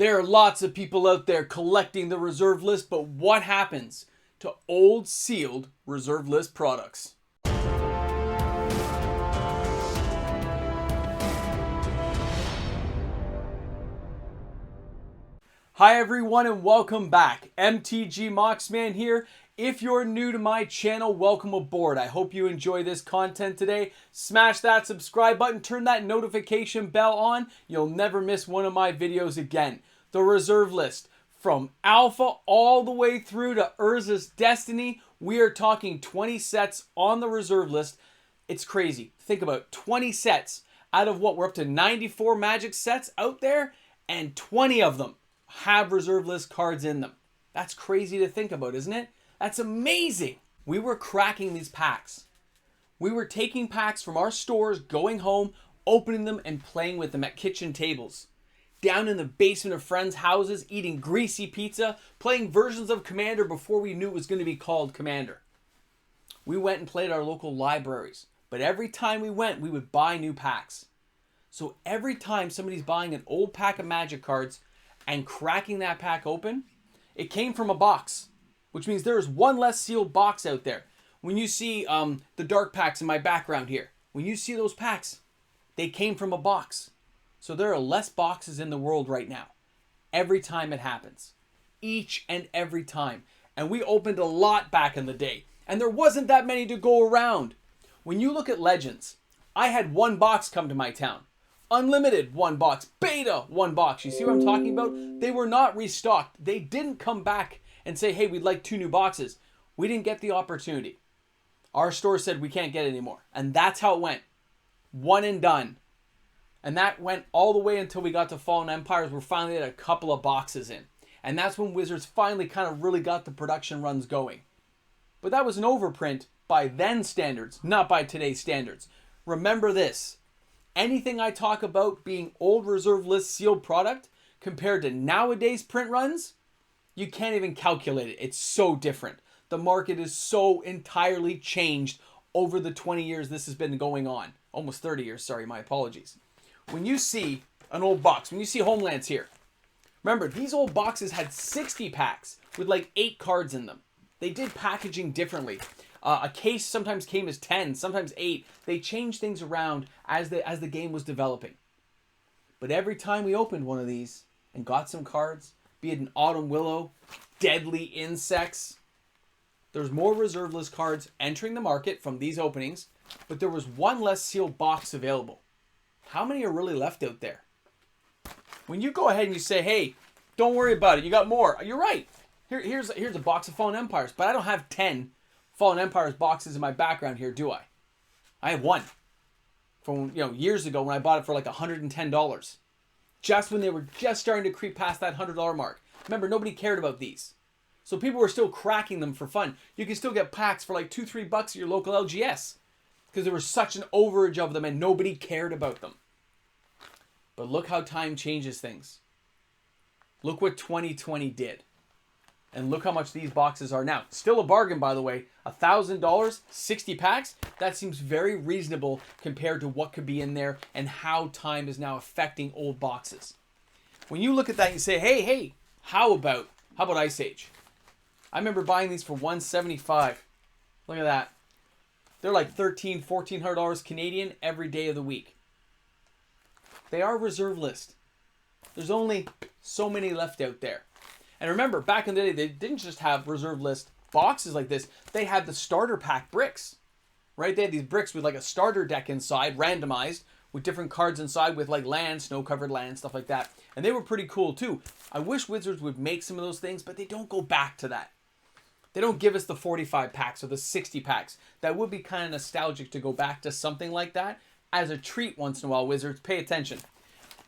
There are lots of people out there collecting the reserve list, but what happens to old sealed reserve list products? Hi everyone and welcome back. MTG Moxman here. If you're new to my channel, welcome aboard. I hope you enjoy this content today. Smash that subscribe button, turn that notification bell on. You'll never miss one of my videos again. The reserve list, from Alpha all the way through to Urza's Destiny, we are talking 20 sets on the reserve list. It's crazy. Think about it, 20 sets out of what, we're up to 94 Magic sets out there, and 20 of them have reserve list cards in them. That's crazy to think about, isn't it? That's amazing. We were cracking these packs. We were taking packs from our stores, going home, opening them and playing with them at kitchen tables. Down in the basement of friends' houses, eating greasy pizza, playing versions of Commander before we knew it was going to be called Commander. We went and played at our local libraries, but every time we went, we would buy new packs. So every time somebody's buying an old pack of Magic cards and cracking that pack open, it came from a box, which means there is one less sealed box out there. When you see the dark packs in my background here, when you see those packs, they came from a box. So there are less boxes in the world right now. Every time it happens. Each and every time. And we opened a lot back in the day. And there wasn't that many to go around. When you look at Legends, I had one box come to my town. Unlimited, one box. Beta, one box. You see what I'm talking about? They were not restocked. They didn't come back and say, hey, we'd like 2 new boxes. We didn't get the opportunity. Our store said we can't get it anymore. And that's how it went. One and done. And that went all the way until we got to Fallen Empires. We're finally at a couple of boxes in. And that's when Wizards finally kind of really got the production runs going. But that was an overprint by then standards, not by today's standards. Remember this. Anything I talk about being old reserve list sealed product compared to nowadays print runs, you can't even calculate it. It's so different. The market is so entirely changed over the 20 years this has been going on. Almost 30 years, sorry, my apologies. When you see an old box, when you see Homelands here, remember, these old boxes had 60 packs with like 8 cards in them. They did packaging differently. A case sometimes came as 10, sometimes 8. They changed things around as the game was developing. But every time we opened one of these and got some cards, be it an Autumn Willow, Deadly Insects, there's more reserve list cards entering the market from these openings, but there was one less sealed box available. How many are really left out there? When you go ahead and you say, hey, don't worry about it, you got more. You're right. Here's a box of Fallen Empires, but I don't have 10 Fallen Empires boxes in my background here, do I? I have one from years ago when I bought it for like $110. Just when they were just starting to creep past that $100 mark. Remember, nobody cared about these. So people were still cracking them for fun. You can still get packs for like $2-3 at your local LGS. Because there was such an overage of them and nobody cared about them. But look how time changes things. Look what 2020 did. And look how much these boxes are now. Still a bargain, by the way. $1,000, 60 packs. That seems very reasonable compared to what could be in there and how time is now affecting old boxes. When you look at that, you say, hey, how about Ice Age? I remember buying these for $175. Look at that. They're like $1,300, $1,400 Canadian every day of the week. They are reserve list. There's only so many left out there. And remember, back in the day, they didn't just have reserve list boxes like this. They had the starter pack bricks, right? They had these bricks with like a starter deck inside, randomized, with different cards inside with like land, snow-covered land, stuff like that. And they were pretty cool too. I wish Wizards would make some of those things, but they don't go back to that. They don't give us the 45 packs or the 60 packs. That would be kind of nostalgic to go back to something like that as a treat once in a while, Wizards. Pay attention.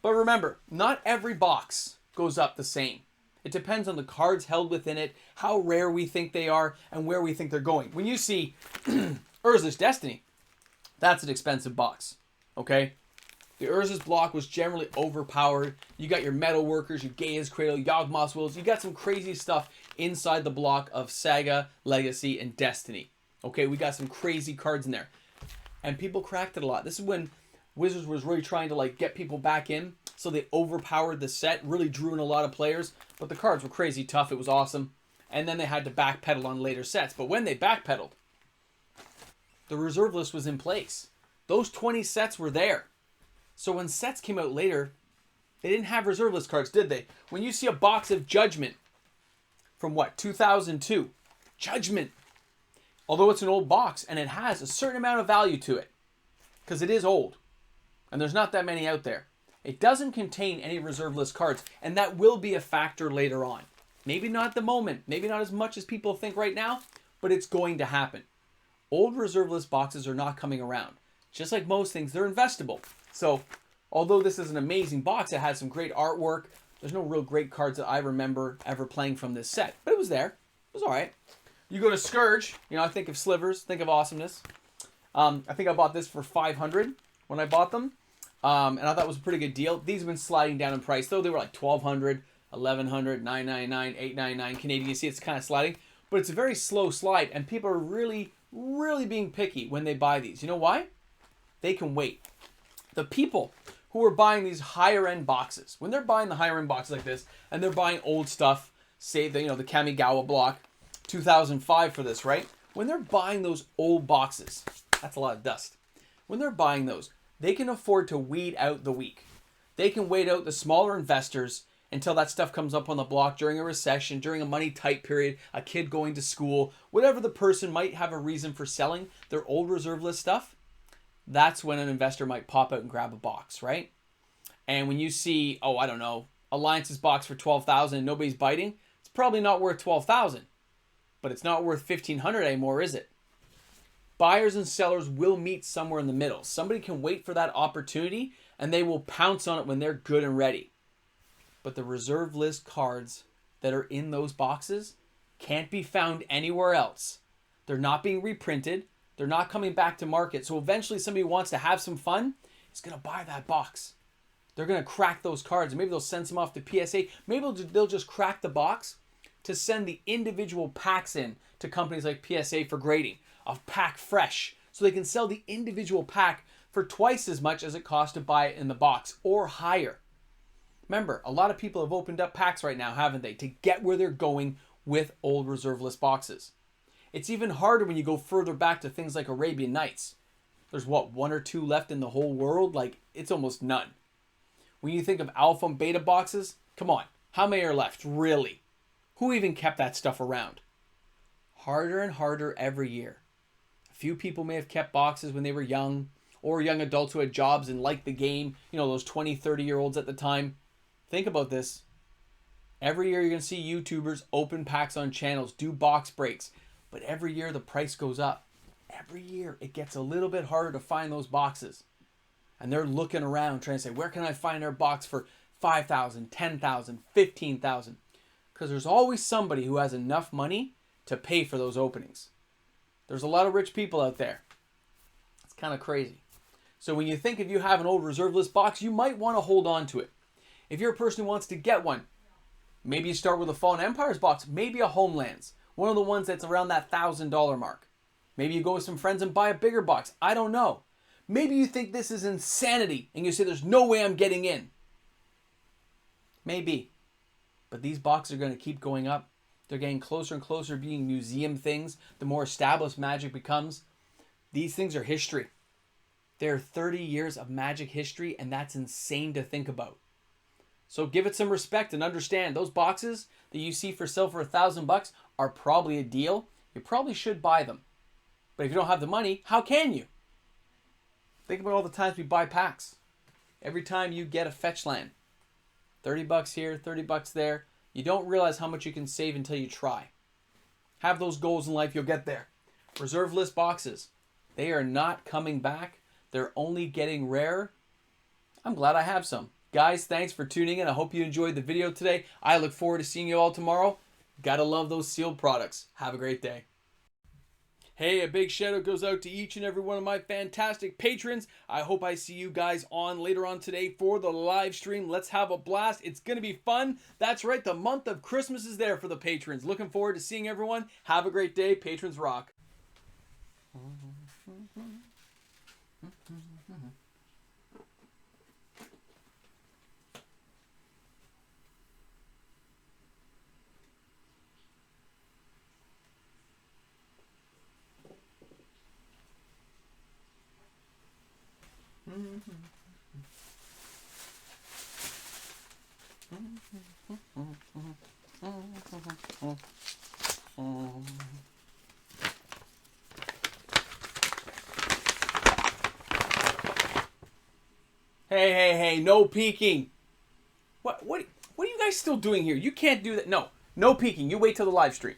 But remember, not every box goes up the same. It depends on the cards held within it, how rare we think they are, and where we think they're going. When you see Urza's Destiny, that's an expensive box, okay? The Urza's block was generally overpowered. You got your Metal Workers, your Gaia's Cradle, Yawgmoth's Willows. You got some crazy stuff inside the block of Saga, Legacy, and Destiny. Okay, we got some crazy cards in there. And people cracked it a lot. This is when Wizards was really trying to like get people back in So they overpowered the set, really drew in a lot of players, but the cards were crazy tough. It was awesome. And then they had to backpedal on later sets. But when they backpedaled, the reserve list was in place. Those 20 sets were there. So when sets came out later, they didn't have reserve list cards, did they? When you see a box of Judgment from what, 2002, Judgment, although it's an old box and it has a certain amount of value to it, because it is old, and there's not that many out there, it doesn't contain any reserve list cards, and that will be a factor later on. Maybe not at the moment, maybe not as much as people think right now, but it's going to happen. Old reserve list boxes are not coming around. Just like most things, they're investable. So, although this is an amazing box, it has some great artwork, there's no real great cards that I remember ever playing from this set, but it was there. It was all right. You go to Scourge, you know, I think of slivers, think of awesomeness. I think I bought this for $500 when I bought them, and I thought it was a pretty good deal. These have been sliding down in price, though. They were like $1,200, $1,100, $999, $899 Canadian. You see it's kind of sliding, but it's a very slow slide, and people are really, really being picky when they buy these. You know why? They can wait. The people who are buying these higher end boxes, when they're buying the higher end boxes like this, and they're buying old stuff, say the, you know, the Kamigawa block, 2005 for this, right? When they're buying those old boxes, that's a lot of dust. When they're buying those, they can afford to weed out the weak. They can wait out the smaller investors until that stuff comes up on the block during a recession, during a money tight period, a kid going to school, whatever the person might have a reason for selling their old reserve list stuff. That's when an investor might pop out and grab a box, right? And when you see, oh, I don't know, Alliance's box for $12,000 and nobody's biting, it's probably not worth $12,000, but it's not worth $1,500 anymore, is it? Buyers and sellers will meet somewhere in the middle. Somebody can wait for that opportunity and they will pounce on it when they're good and ready. But the reserve list cards that are in those boxes can't be found anywhere else. They're not being reprinted. They're not coming back to market. So eventually somebody who wants to have some fun is going to buy that box. They're going to crack those cards. Maybe they'll send some off to PSA. Maybe they'll just crack the box to send the individual packs in to companies like PSA for grading, a pack fresh, so they can sell the individual pack for twice as much as it costs to buy it in the box or higher. Remember, a lot of people have opened up packs right now, haven't they, to get where they're going with old reserve list boxes. It's even harder when you go further back to things like Arabian Nights. There's what, 1 or 2 left in the whole world? Like, it's almost none. When you think of alpha and beta boxes, come on, how many are left, really? Who even kept that stuff around? Harder and harder every year. A few people may have kept boxes when they were young, or young adults who had jobs and liked the game, you know, those 20, 30-year-olds at the time. Think about this. Every year you're going to see YouTubers open packs on channels, do box breaks. But every year the price goes up. Every year it gets a little bit harder to find those boxes. And they're looking around trying to say, where can I find our box for $5,000, $10,000, $15,000? Because there's always somebody who has enough money to pay for those openings. There's a lot of rich people out there. It's kind of crazy. So when you think if you have an old reserve list box, you might want to hold on to it. If you're a person who wants to get one, maybe you start with a Fallen Empires box, maybe a Homelands. One of the ones that's around that $1,000 mark. Maybe you go with some friends and buy a bigger box. I don't know. Maybe you think this is insanity and you say there's no way I'm getting in. Maybe. But these boxes are going to keep going up. They're getting closer and closer to being museum things. The more established Magic becomes. These things are history. They're 30 years of Magic history, and that's insane to think about. So give it some respect and understand those boxes that you see for sale for $1,000 are probably a deal. You probably should buy them. But if you don't have the money, how can you? Think about all the times we buy packs. Every time you get a fetch land, $30 here, $30 there, you don't realize how much you can save until you try. Have those goals in life, you'll get there. Reserve list boxes, they are not coming back. They're only getting rarer. I'm glad I have some. Guys, thanks for tuning in. I hope you enjoyed the video today. I look forward to seeing you all tomorrow. Gotta love those sealed products. Have a great day. Hey, a big shout out goes out to each and every one of my fantastic patrons. I hope I see you guys on later on today for the live stream. Let's have a blast. It's going to be fun. That's right. The month of Christmas is there for the patrons. Looking forward to seeing everyone. Have a great day. Patrons rock. Hey, no peeking. What are you guys still doing here? You can't do that. No peeking. You wait till the live stream.